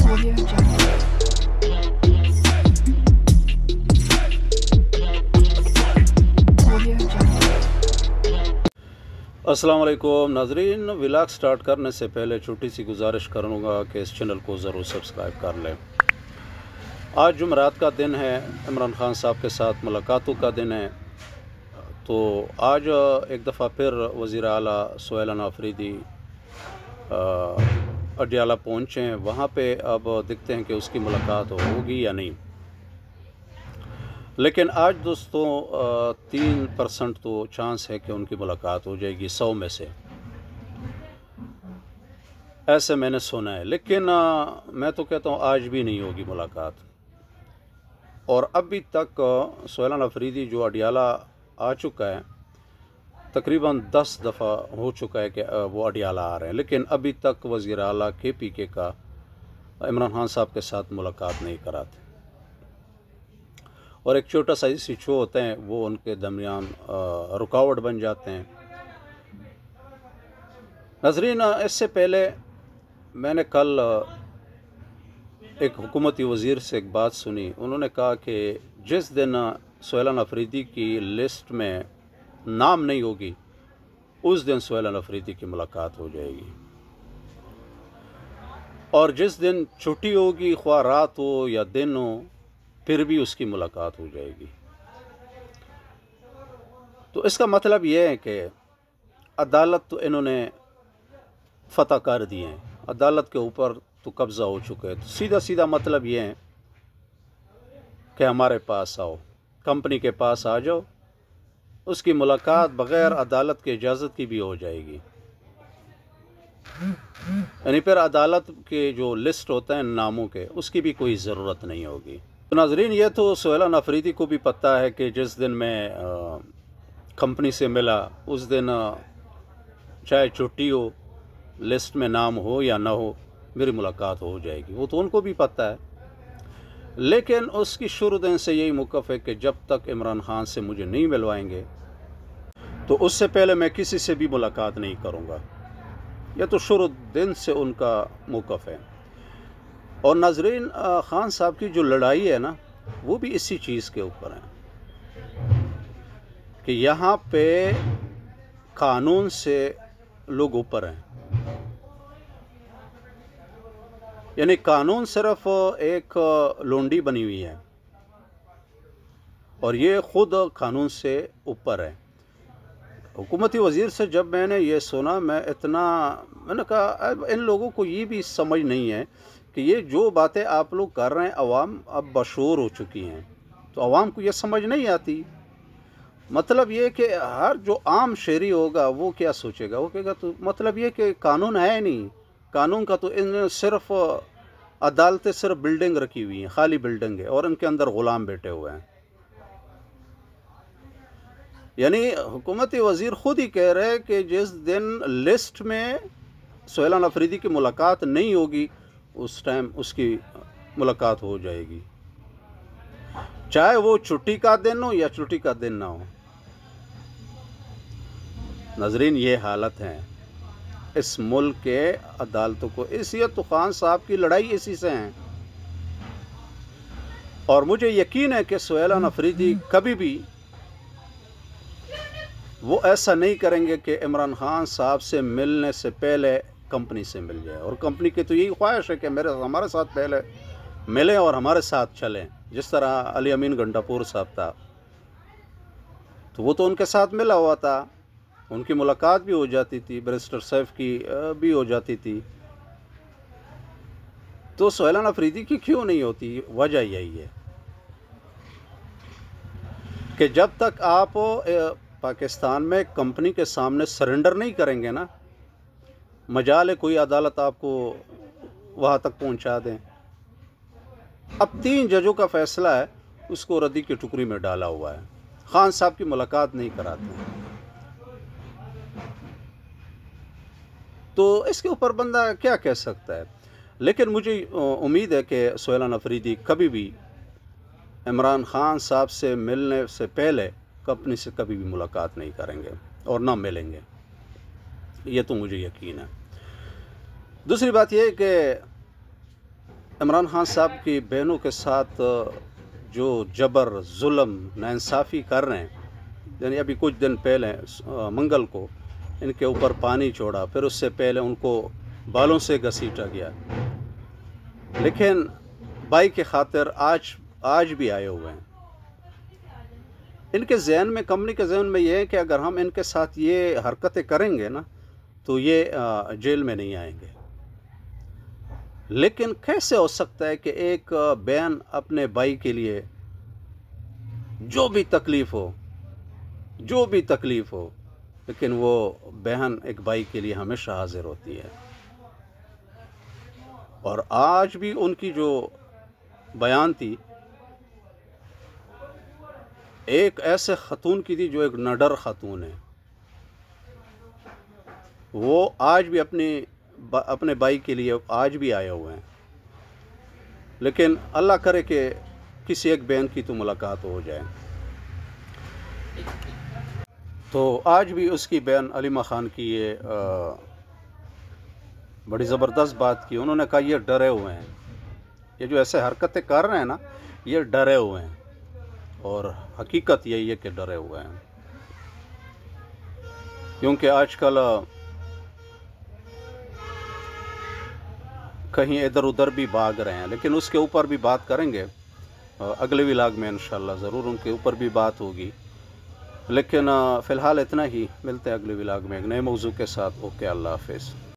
Audio Jungle. Audio Jungle. अस्सलाम वालेकुम नाजरीन, व्लॉग स्टार्ट करने से पहले छोटी सी गुजारिश करूँगा कि इस चैनल को ज़रूर सब्सक्राइब कर लें। आज जुमेरात का दिन है, इमरान खान साहब के साथ मुलाकातों का दिन है। तो आज एक दफ़ा फिर वज़ीर आला सुहेल अफरीदी अडियाला पहुँचे हैं। वहाँ पे अब देखते हैं कि उसकी मुलाकात होगी या नहीं। लेकिन आज दोस्तों 3% तो चांस है कि उनकी मुलाकात हो जाएगी 100 में से, ऐसे मैंने सुना है। लेकिन मैं तो कहता हूँ आज भी नहीं होगी मुलाकात। और अभी तक सुहेल अफरीदी जो अडियाला आ चुका है, तकरीबन 10 दफ़ा हो चुका है कि वो अडियाला आ रहे हैं, लेकिन अभी तक वज़ीर आला KPK का इमरान खान साहब के साथ मुलाकात नहीं कराते। और एक छोटा सा इशू होते हैं, वो उनके दरमियान रुकावट बन जाते हैं। नाज़रीन, इससे पहले मैंने कल एक हुकूमती वज़ीर से एक बात सुनी। उन्होंने कहा कि जिस दिन सुहेल अफरीदी की लिस्ट में नाम नहीं होगी, उस दिन सुहेल अफरीदी की मुलाकात हो जाएगी। और जिस दिन छुट्टी होगी, ख्वाह रात हो या दिन हो, फिर भी उसकी मुलाकात हो जाएगी। तो इसका मतलब यह है कि अदालत तो इन्होंने फतह कर दिए हैं, अदालत के ऊपर तो कब्ज़ा हो चुका है। तो सीधा सीधा मतलब ये है कि हमारे पास आओ, कंपनी के पास आ जाओ, उसकी मुलाकात बग़ैर अदालत की इजाज़त की भी हो जाएगी। यानी फिर अदालत के जो लिस्ट होते हैं नामों के, उसकी भी कोई ज़रूरत नहीं होगी। तो नाज़रीन, ये तो सुहेल अफरीदी को भी पता है कि जिस दिन मैं कंपनी से मिला, उस दिन चाहे छुट्टी हो, लिस्ट में नाम हो या ना हो, मेरी मुलाकात हो जाएगी। वो तो उनको भी पता है। लेकिन उसकी शुरू दिन से यही मौक़िफ़ है कि जब तक इमरान खान से मुझे नहीं मिलवाएंगे, तो उससे पहले मैं किसी से भी मुलाकात नहीं करूँगा। यह तो शुरू दिन से उनका मौक़िफ़ है। और नाज़रीन, खान साहब की जो लड़ाई है ना, वो भी इसी चीज़ के ऊपर है कि यहाँ पे कानून से लोग ऊपर हैं। यानी कानून सिर्फ एक लोंडी बनी हुई है और ये ख़ुद कानून से ऊपर है। हुकूमती वज़ीर से जब मैंने ये सुना, मैंने कहा इन लोगों को ये भी समझ नहीं है कि ये जो बातें आप लोग कर रहे हैं, अवाम अब बशूर हो चुकी हैं। तो अवाम को ये समझ नहीं आती। मतलब ये कि हर जो आम शहरी होगा वो क्या सोचेगा, वो कहेगा तो मतलब ये कि कानून है नहीं, कानून का तो इन सिर्फ अदालतें सिर्फ बिल्डिंग रखी हुई हैं, खाली बिल्डिंग है और इनके अंदर ग़ुलाम बैठे हुए हैं। यानी हुकूमती वज़ीर ख़ुद ही कह रहे हैं कि जिस दिन लिस्ट में सुहेल अफरीदी की मुलाकात नहीं होगी, उस टाइम उसकी मुलाकात हो जाएगी, चाहे वो छुट्टी का दिन हो या छुट्टी का दिन ना हो। नाज़रीन, ये हालत है इस मुल्क के अदालतों को। इसलिए तो खान साहब की लड़ाई इसी से है। और मुझे यकीन है कि सुहेल अफरीदी कभी भी वो ऐसा नहीं करेंगे कि इमरान खान साहब से मिलने से पहले कंपनी से मिल जाए। और कंपनी की तो यही ख्वाहिश है कि हमारे साथ पहले मिलें और हमारे साथ चलें। जिस तरह अली अमीन गंडापुर साहब था, तो वो तो उनके साथ मिला हुआ था, उनकी मुलाकात भी हो जाती थी, बैरिस्टर सैफ की भी हो जाती थी। तो सुहेल अफरीदी की क्यों नहीं होती? वजह यही है कि जब तक आप पाकिस्तान में कंपनी के सामने सरेंडर नहीं करेंगे ना, मजाल है कोई अदालत आपको वहाँ तक पहुँचा दें। अब 3 जजों का फ़ैसला है, उसको रद्दी की टुकड़ी में डाला हुआ है। खान साहब की मुलाकात नहीं कराते। तो इसके ऊपर बंदा क्या कह सकता है। लेकिन मुझे उम्मीद है कि सुहेल अफरीदी कभी भी इमरान खान साहब से मिलने से पहले कंपनी से कभी भी मुलाकात नहीं करेंगे और ना मिलेंगे, ये तो मुझे यकीन है। दूसरी बात यह है कि عمران خان صاحب کی بہنوں کے ساتھ جو جبر ظلم ناانصافی کر رہے ہیں، یعنی ابھی کچھ دن پہلے منگل کو ان کے اوپر پانی چھوڑا، پھر اس سے پہلے ان کو بالوں سے گھسیٹا گیا، لیکن بھائی کی خاطر آج بھی آئے ہوئے ہیں۔ ان کے ذہن میں، کمپنی کے ذہن میں یہ ہے کہ اگر ہم ان کے ساتھ یہ حرکتیں کریں گے نا تو یہ جیل میں نہیں آئیں گے۔ لیکن کیسے ہو سکتا ہے کہ ایک بہن اپنے بھائی کے لیے جو بھی تکلیف ہو لیکن وہ بہن ایک بھائی کے لیے ہمیشہ حاضر ہوتی ہے۔ اور آج بھی ان کی جو بیان تھی ایک ایسے خاتون کی تھی جو ایک نڈر خاتون ہے، وہ آج بھی اپنے بھائی کے لیے آج بھی آئے ہوئے ہیں، لیکن اللہ کرے کہ کسی ایک بہن کی تو ملاقات ہو جائے۔ تو آج بھی اس کی بہن علیمہ خان کی یہ بڑی زبردست بات کی، انہوں نے کہا یہ ڈرے ہوئے ہیں، یہ جو ایسے حرکتیں کر رہے ہیں نا یہ ڈرے ہوئے ہیں، اور حقیقت یہی ہے کہ ڈرے ہوئے ہیں، کیونکہ آج کل کہیں ادھر ادھر بھی بھاگ رہے ہیں، لیکن اس کے اوپر بھی بات کریں گے اگلے ولاگ میں انشاءاللہ، ضرور ان کے اوپر بھی بات ہوگی، لیکن فی الحال اتنا ہی، ملتے ہیں اگلے ولاگ میں ایک نئے موضوع کے ساتھ۔ اوکے، اللہ حافظ۔